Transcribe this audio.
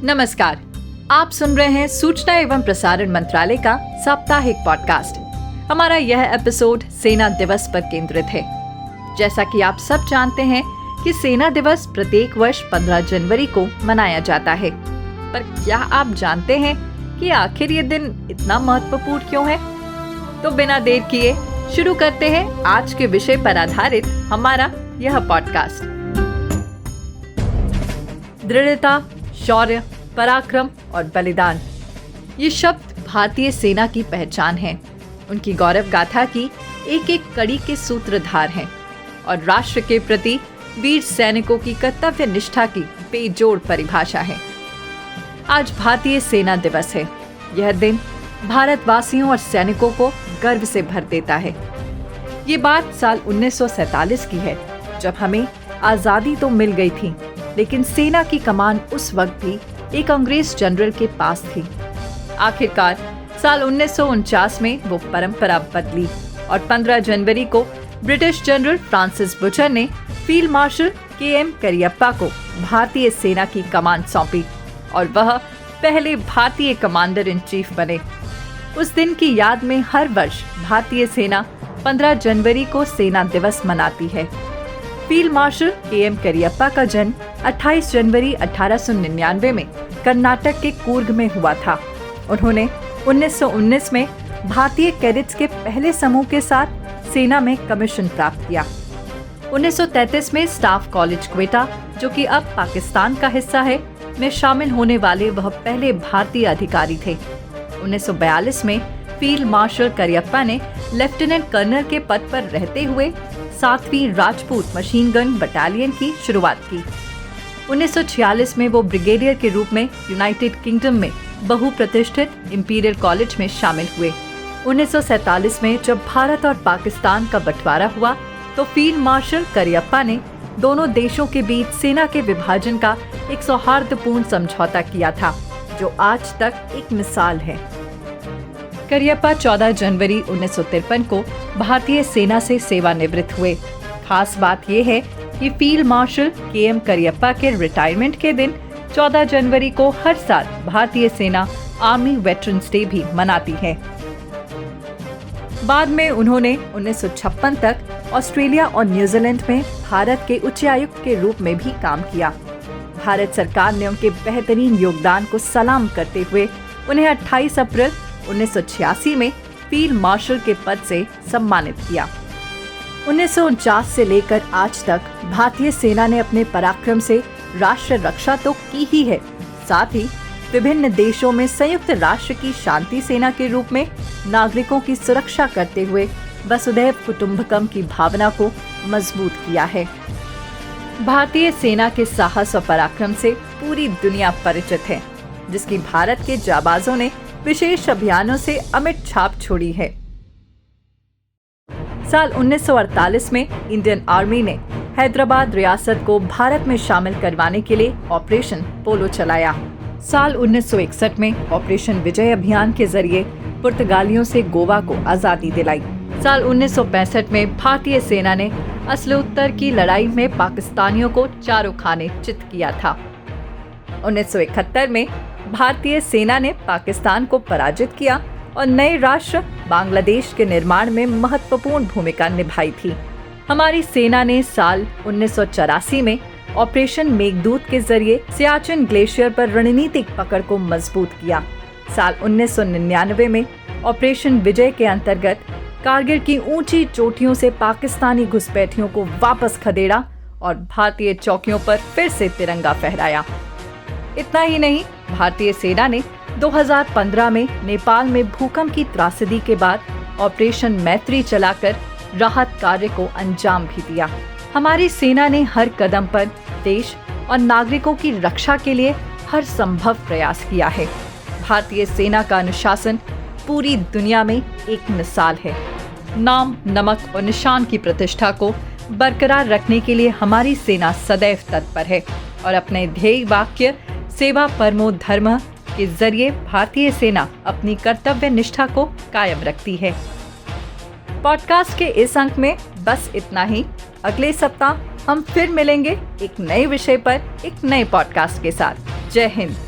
नमस्कार, आप सुन रहे हैं सूचना एवं प्रसारण मंत्रालय का साप्ताहिक पॉडकास्ट। हमारा यह एपिसोड सेना दिवस पर केंद्रित है। जैसा कि आप सब जानते हैं कि सेना दिवस प्रत्येक वर्ष 15 जनवरी को मनाया जाता है, पर क्या आप जानते हैं कि आखिर ये दिन इतना महत्वपूर्ण क्यों है? तो बिना देर किए शुरू करते हैं आज के विषय पर आधारित हमारा यह पॉडकास्ट। दृढ़ता, शौर्य, पराक्रम और बलिदान, ये शब्द भारतीय सेना की पहचान है। उनकी गौरव गाथा की एक एक कड़ी के सूत्रधार हैं और राष्ट्र के प्रति वीर सैनिकों की कर्तव्य निष्ठा की बेजोड़ परिभाषा है। आज भारतीय सेना दिवस है। यह दिन भारतवासियों और सैनिकों को गर्व से भर देता है। ये बात साल 1947 की है, जब हमें आजादी तो मिल गई थी, लेकिन सेना की कमान उस वक्त भी एक अंग्रेज जनरल के पास थी। आखिरकार साल 1949 में वो परंपरा बदली और 15 जनवरी को ब्रिटिश जनरल फ्रांसिस बुचर ने फील्ड मार्शल के.एम. करियप्पा को भारतीय सेना की कमान सौंपी और वह पहले भारतीय कमांडर इन चीफ बने। उस दिन की याद में हर वर्ष भारतीय सेना 15 जनवरी को सेना दिवस मनाती है। Field marshal KM. करियप्पा का जन्म 28 जनवरी 1899 में कर्नाटक के कूर्ग में हुआ था। उन्होंने 1919 में भारतीय कैडेट्स के पहले समूह के साथ सेना में कमीशन प्राप्त किया। 1933 में स्टाफ कॉलेज क्वेटा, जो कि अब पाकिस्तान का हिस्सा है, में शामिल होने वाले वह पहले भारतीय अधिकारी थे। 1942 में फील्ड मार्शल करियप्पा ने लेफ्टिनेंट कर्नल के पद पर रहते हुए 7वीं राजपूत मशीन गन बटालियन की शुरुआत की। 1946 में वो ब्रिगेडियर के रूप में यूनाइटेड किंगडम में बहुप्रतिष्ठित इंपीरियल कॉलेज में शामिल हुए। 1947 में जब भारत और पाकिस्तान का बंटवारा हुआ तो फील्ड मार्शल करियप्पा ने दोनों देशों के बीच सेना के विभाजन का एक सौहार्दपूर्ण समझौता किया था, जो आज तक एक मिसाल है। करियप्पा 14 जनवरी 1953 को भारतीय सेना से सेवानिवृत्त हुए। खास बात यह है कि फील्ड मार्शल के.एम. करियप्पा के रिटायरमेंट के दिन 14 जनवरी को हर साल भारतीय सेना आर्मी वेटरन्स डे भी मनाती है। बाद में उन्होंने 1956 तक ऑस्ट्रेलिया और न्यूजीलैंड में भारत के उच्चायुक्त के रूप में भी काम किया। भारत सरकार ने उनके बेहतरीन योगदान को सलाम करते हुए उन्हें 28 अप्रैल 1986 में फील्ड मार्शल के पद से सम्मानित किया। 1949 से लेकर आज तक भारतीय सेना ने अपने पराक्रम से राष्ट्र रक्षा तो की ही है, साथ ही विभिन्न देशों में संयुक्त राष्ट्र की शांति सेना के रूप में नागरिकों की सुरक्षा करते हुए वसुधैव कुटुंबकम की भावना को मजबूत किया है। भारतीय सेना के साहस और पराक्रम से पूरी दुनिया परिचित है, जिसकी भारत के जाबाजों ने विशेष अभियानों से अमिट छाप छोड़ी है। साल 1948 में इंडियन आर्मी ने हैदराबाद रियासत को भारत में शामिल करवाने के लिए ऑपरेशन पोलो चलाया। साल 1961 में ऑपरेशन विजय अभियान के जरिए पुर्तगालियों से गोवा को आजादी दिलाई। साल 1965 में भारतीय सेना ने असलोत्तर की लड़ाई में पाकिस्तानियों को चारों खाने चित किया था। 1971 में भारतीय सेना ने पाकिस्तान को पराजित किया और नए राष्ट्र बांग्लादेश के निर्माण में महत्वपूर्ण भूमिका निभाई थी। हमारी सेना ने साल 1984 में ऑपरेशन मेघदूत के जरिए सियाचिन ग्लेशियर पर रणनीतिक पकड़ को मजबूत किया। साल 1999 में ऑपरेशन विजय के अंतर्गत कारगिल की ऊंची चोटियों से पाकिस्तानी घुसपैठियों को वापस खदेड़ा और भारतीय चौकियों पर फिर से तिरंगा फहराया। इतना ही नहीं, भारतीय सेना ने 2015 में नेपाल में भूकंप की त्रासदी के बाद ऑपरेशन मैत्री चलाकर राहत कार्य को अंजाम भी दिया। हमारी सेना ने हर कदम पर देश और नागरिकों की रक्षा के लिए हर संभव प्रयास किया है। भारतीय सेना का अनुशासन पूरी दुनिया में एक मिसाल है। नाम, नमक और निशान की प्रतिष्ठा को बरकरार रखने के लिए हमारी सेना सदैव तत्पर है और अपने ध्येय वाक्य सेवा परमो धर्मः के जरिए भारतीय सेना अपनी कर्तव्य निष्ठा को कायम रखती है। पॉडकास्ट के इस अंक में बस इतना ही। अगले सप्ताह हम फिर मिलेंगे एक नए विषय पर एक नए पॉडकास्ट के साथ। जय हिंद।